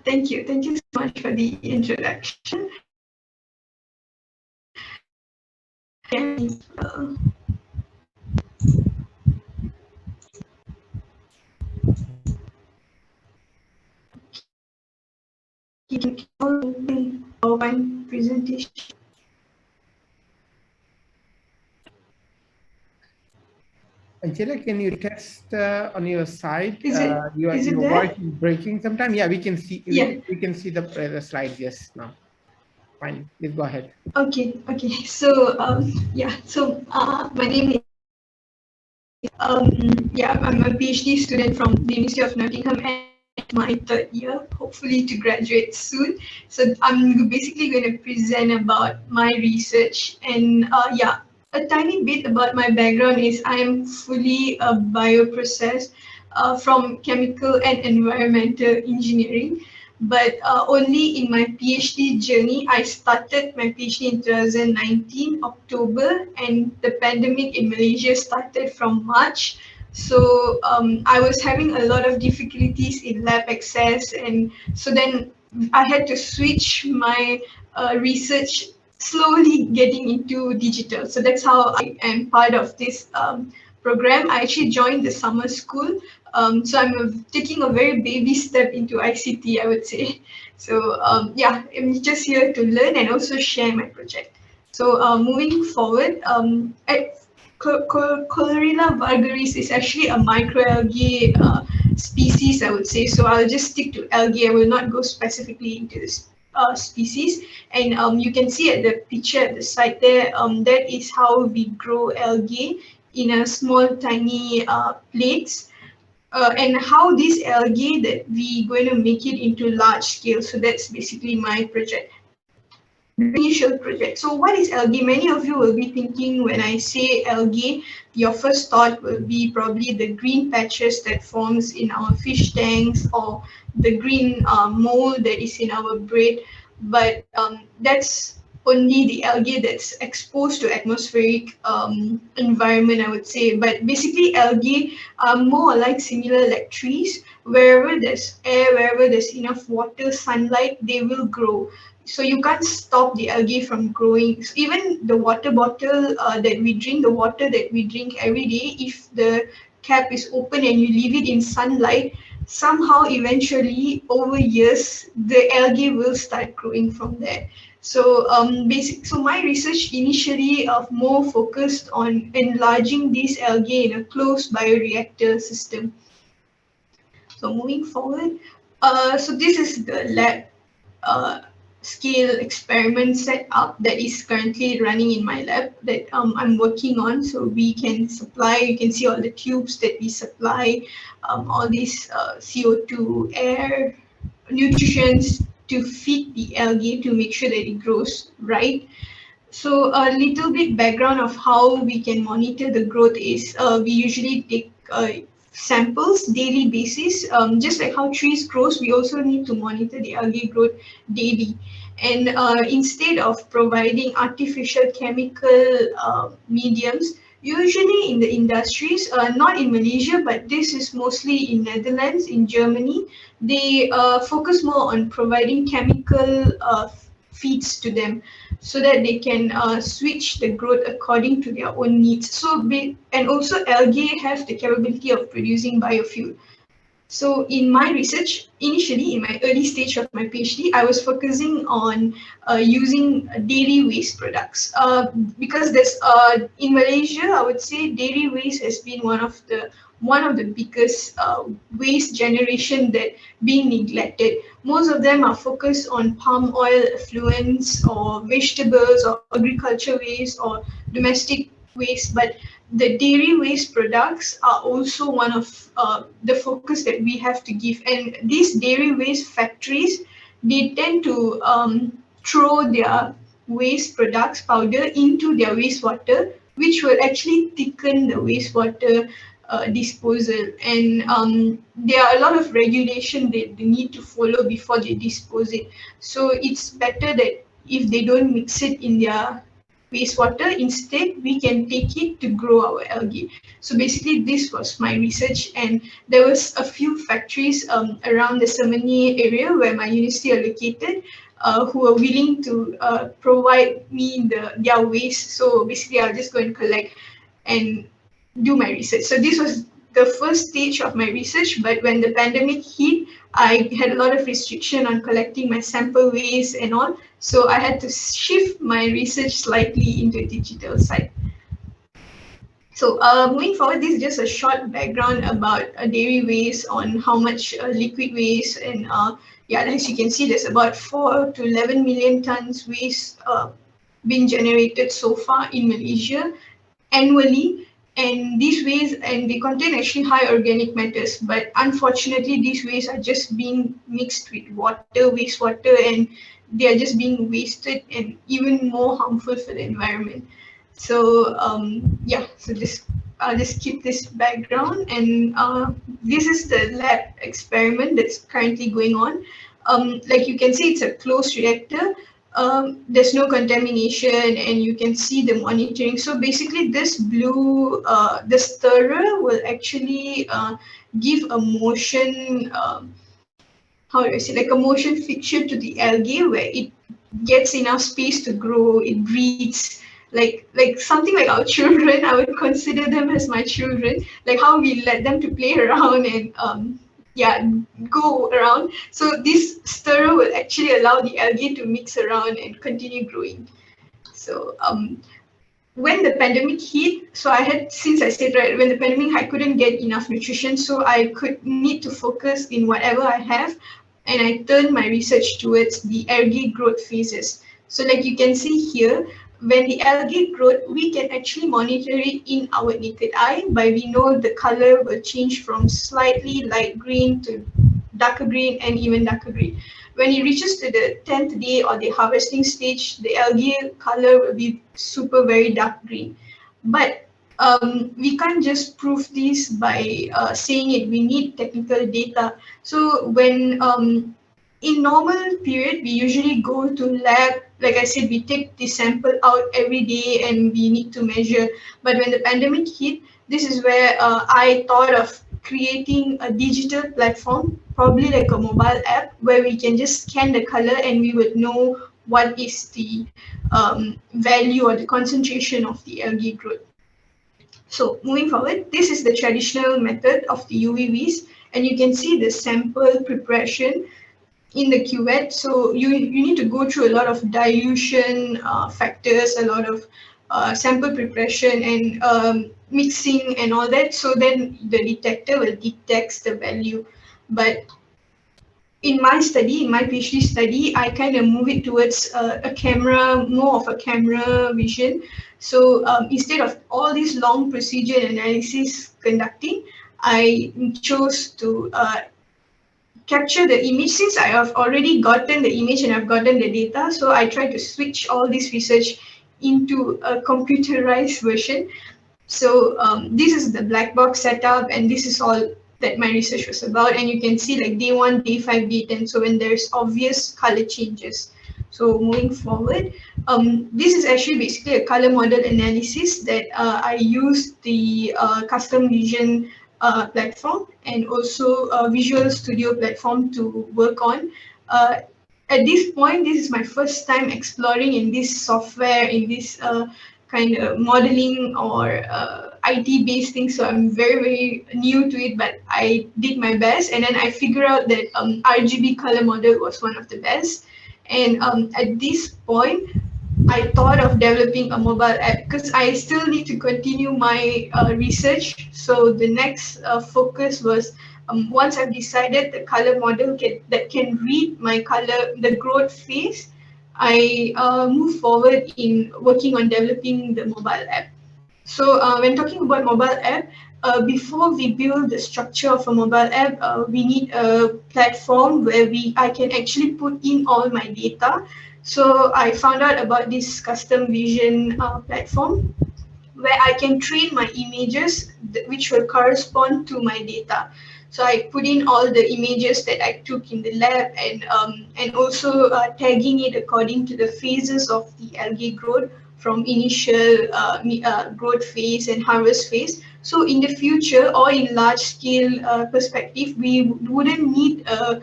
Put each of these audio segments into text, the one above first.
Thank you. Thank you so much for the introduction. And, you can open PowerPoint presentation. Angela, can you test on your side? Is it Your there? voice is breaking sometime. Yeah, we can see. Yeah. We can see the slides. Yes, now. Fine. Please go ahead. Okay. Okay. So yeah. So my name is yeah. I'm a PhD student from the University of Nottingham and my third year, hopefully to graduate soon. So I'm basically going to present about my research and yeah. A tiny bit about my background is I am fully a bioprocess from chemical and environmental engineering. But only in my PhD journey, I started my PhD in 2019 October, and the pandemic in Malaysia started from March. So I was having a lot of difficulties in lab access, and so then I had to switch my research slowly getting into digital. So that's how I am part of this program. I actually joined the summer school. So I'm taking a very baby step into ICT, I would say. So yeah, I'm just here to learn and also share my project. So moving forward, Chlorella vulgaris is actually a microalgae species, I would say. So I'll just stick to algae. I will not go specifically into this species. And you can see at the picture at the side there, that is how we grow algae in a small, tiny plates. And how these algae that we going to make it into large scale. So that's basically my project. The initial project. So what is algae? Many of you will be thinking when I say algae, your first thought will be probably the green patches that forms in our fish tanks or the green mold that is in our bread. But that's only the algae that's exposed to atmospheric environment, I would say. But basically algae are more like similar like trees. Wherever there's air, wherever there's enough water, sunlight, they will grow. So you can't stop the algae from growing. So even the water bottle that we drink, the water that we drink every day, if the cap is open and you leave it in sunlight, somehow eventually over years the algae will start growing from there. So so my research initially more focused on enlarging these algae in a closed bioreactor system. So moving forward, so this is the lab uh, scale experiment setup that is currently running in my lab that I'm working on. So we can supply, you can see all the tubes that we supply, all these CO2, air, nutrients to feed the algae to make sure that it grows right. So a little bit background of how we can monitor the growth is we usually take samples daily basis. Just like how trees grows, we also need to monitor the algae growth daily. And instead of providing artificial chemical mediums, usually in the industries, not in Malaysia, but this is mostly in Netherlands, in Germany, they focus more on providing chemical feeds to them so that they can switch the growth according to their own needs. And also algae have the capability of producing biofuel. So in my research, initially in my early stage of my PhD, I was focusing on using dairy waste products because there's in Malaysia, I would say dairy waste has been one of the biggest waste generation that being neglected. Most of them are focused on palm oil effluents or vegetables or agriculture waste or domestic waste, but the dairy waste products are also one of the focus that we have to give. And these dairy waste factories, they tend to throw their waste products powder into their wastewater, which will actually thicken the wastewater disposal. And there are a lot of regulation that they need to follow before they dispose it. So it's better that if they don't mix it in their wastewater. Instead, we can take it to grow our algae. So basically, this was my research, and there was a few factories around the Semeni area where my university are located, who are willing to provide me their waste. So basically, I'll just go and collect and do my research. So this was the first stage of my research, but when the pandemic hit, I had a lot of restriction on collecting my sample waste and all. So I had to shift my research slightly into a digital side. So moving forward, this is just a short background about dairy waste, on how much liquid waste, and yeah, as you can see, there's about 4 to 11 million tons waste being generated so far in Malaysia annually. And these waste, and they contain actually high organic matters, but unfortunately these wastes are just being mixed with water, wastewater, and they are just being wasted and even more harmful for the environment. So yeah, so just I'll just keep this background, and this is the lab experiment that's currently going on. Like you can see, it's a closed reactor. There's no contamination, and you can see the monitoring. So basically this blue, the stirrer will actually give a motion, how do I say, like a motion fixture to the algae, where it gets enough space to grow, it breathes, like something like our children. I would consider them as my children, like how we let them to play around and yeah, go around. So this stirrer will actually allow the algae to mix around and continue growing. So when the pandemic hit, so I had, since I said, right, when the pandemic, I couldn't get enough nutrition, so I could need to focus in whatever I have, and I turned my research towards the algae growth phases. So like you can see here, when the algae growth, we can actually monitor it in our naked eye, by we know the color will change from slightly light green to darker green and even darker green. When it reaches to the 10th day or the harvesting stage, the algae color will be super very dark green. But we can't just prove this by saying it. We need technical data. So when in normal period, we usually go to lab. Like I said, we take the sample out every day and we need to measure. But when the pandemic hit, this is where I thought of creating a digital platform, probably like a mobile app, where we can just scan the color and we would know what is the value or the concentration of the algae growth. So moving forward, this is the traditional method of the UVVs, and you can see the sample preparation in the cuvette. So you need to go through a lot of dilution factors, a lot of sample preparation and mixing and all that. So then the detector will detect the value. But in my study, in my PhD study, I kind of move it towards a camera, more of a camera vision. So instead of all this long procedure analysis conducting, I chose to capture the image. Since I have already gotten the image and I've gotten the data, so I try to switch all this research into a computerized version. So this is the black box setup, and this is all that my research was about. And you can see like day 1, day 5, day 10. So when there's obvious color changes. So moving forward, this is actually basically a color model analysis that I used the custom vision platform and also a Visual Studio platform to work on. At this point, this is my first time exploring in this software, in this kind of modeling or IT-based thing. So I'm very, very new to it, but I did my best. And then I figured out that RGB color model was one of the best. And at this point, I thought of developing a mobile app because I still need to continue my research. So the next focus was once I've decided the color model that can read my color, the growth phase, I move forward in working on developing the mobile app. So when talking about mobile app, before we build the structure of a mobile app, we need a platform where I can actually put in all my data. So I found out about this custom vision platform where I can train my images which will correspond to my data. So I put in all the images that I took in the lab, and also tagging it according to the phases of the algae growth from initial growth phase and harvest phase. So in the future or in large scale perspective, we wouldn't need a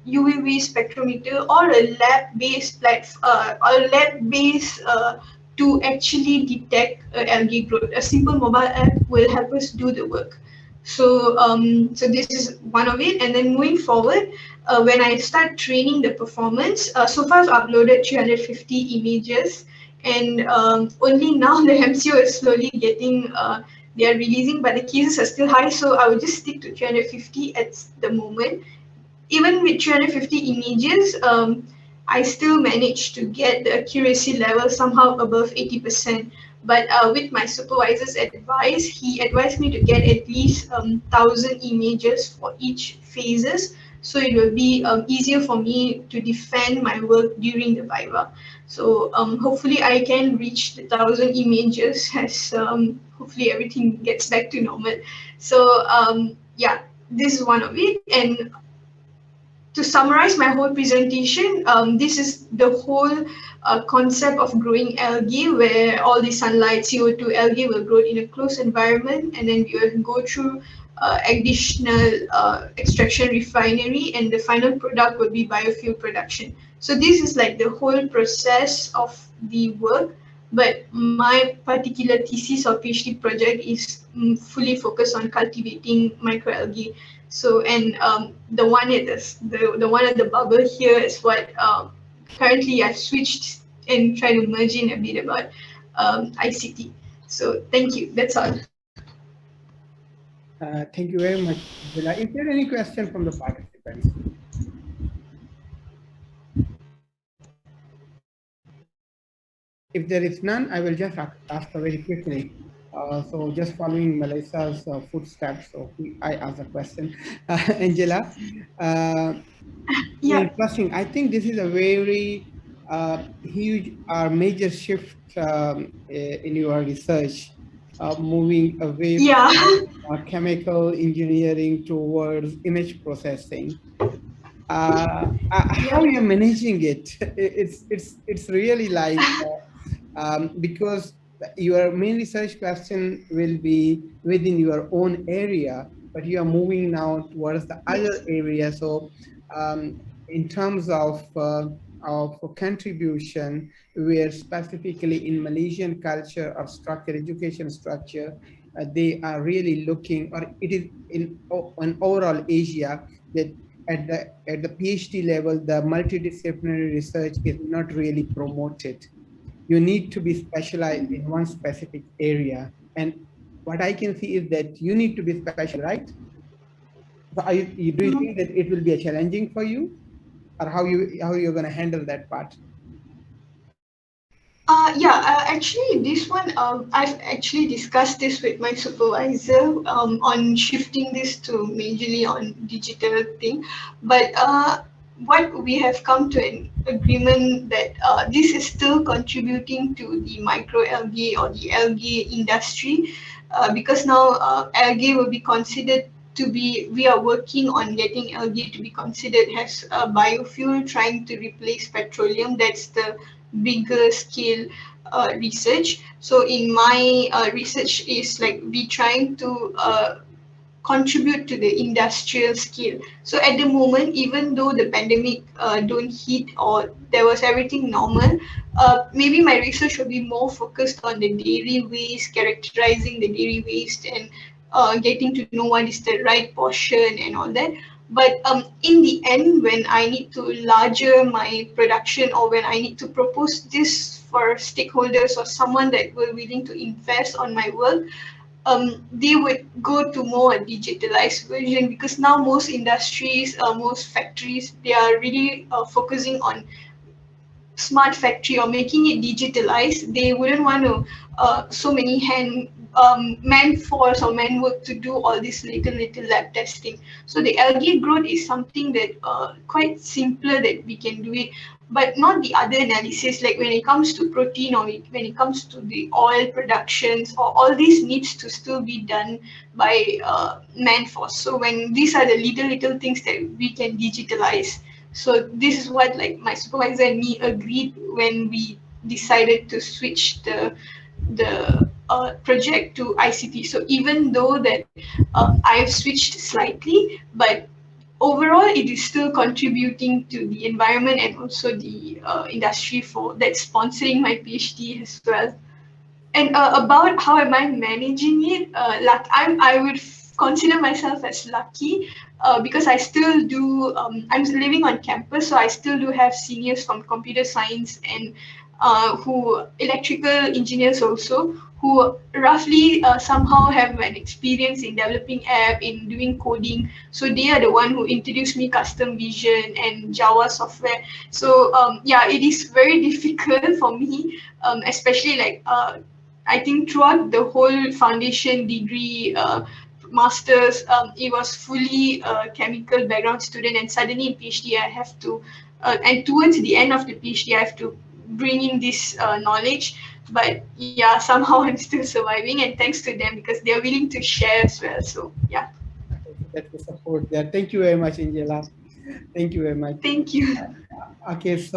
UVB spectrometer or a lab-based to actually detect algae growth. A simple mobile app will help us do the work. So this is one of it. And then moving forward, when I start training the performance, so far I've uploaded 350 images, and only now the MCO is slowly getting they are releasing, but the cases are still high, so I will just stick to 350 at the moment. Even with 350 images, I still managed to get the accuracy level somehow above 80%. But with my supervisor's advice, he advised me to get at least 1,000 images for each phases, so it will be easier for me to defend my work during the Viva. So hopefully I can reach the 1,000 images as hopefully everything gets back to normal. So yeah, this is one of it. And to summarize my whole presentation, this is the whole concept of growing algae, where all the sunlight, CO2, algae will grow in a closed environment, and then we will go through additional extraction refinery, and the final product will be biofuel production. So this is like the whole process of the work, but my particular thesis or PhD project is fully focused on cultivating microalgae. So, and the one at the one at the bubble here is what currently I've switched and try to merge in a bit about ICT. So thank you. That's all. Thank you very much, Angela. Is there any question from the participants? If there is none, I will just ask very quickly. So just following Melissa's footsteps, so I ask a question. Angela, Yeah. interesting. I think this is a very huge or major shift in your research, moving away Yeah. from chemical engineering towards image processing. How Yeah. you're managing it? It's really like because your main research question will be within your own area, but you are moving now towards the other Yes. area. So, in terms of contribution, where specifically in Malaysian culture or structure, education structure, they are really looking, or it is in overall Asia, that at the PhD level, the multidisciplinary research is not really promoted. You need to be specialized in one specific area. And what I can see is that you need to be special, right? So do you think that it will be a challenging for you, or how you're going to handle that part? Yeah, actually, this one, I've actually discussed this with my supervisor on shifting this to majorly on digital thing. But what we have come to an agreement that this is still contributing to the microalgae or the algae industry, because now algae will be considered to be, we are working on getting algae to be considered as a biofuel, trying to replace petroleum. That's the bigger scale research. So in my research is like we trying to contribute to the industrial scale. So at the moment, even though the pandemic don't hit or there was everything normal, maybe my research will be more focused on the dairy waste, characterizing the dairy waste, and getting to know what is the right portion and all that. But in the end, when I need to larger my production, or when I need to propose this for stakeholders or someone that were willing to invest on my work, they would go to more a digitalized version, because now most industries, most factories, they are really focusing on smart factory or making it digitalized. They wouldn't want to so many man force or man work to do all this little lab testing. So the algae growth is something that quite simpler that we can do it, but not the other analysis, like when it comes to protein, or when it comes to the oil productions, or all these needs to still be done by man force. So when these are the little things that we can digitalize. So this is what like my supervisor and me agreed when we decided to switch the project to ICT. So even though that I've switched slightly, but overall it is still contributing to the environment and also the industry for that's sponsoring my PhD as well. And about how am I managing it? I would consider myself as lucky because I still do. I'm living on campus, so I still do have seniors from computer science and who electrical engineers also who roughly somehow have an experience in developing app in doing coding. So they are the one who introduced me custom vision and Java software. So yeah, it is very difficult for me, especially like I think throughout the whole foundation degree, masters, it was fully a chemical background student, and suddenly in PhD I have to, and towards the end of the PhD I have to bring in this knowledge. But yeah, somehow I'm still surviving, and thanks to them because they're willing to share as well. So yeah, That's the support there. Thank you very much, Angela. Thank you very much. thank you. Okay, so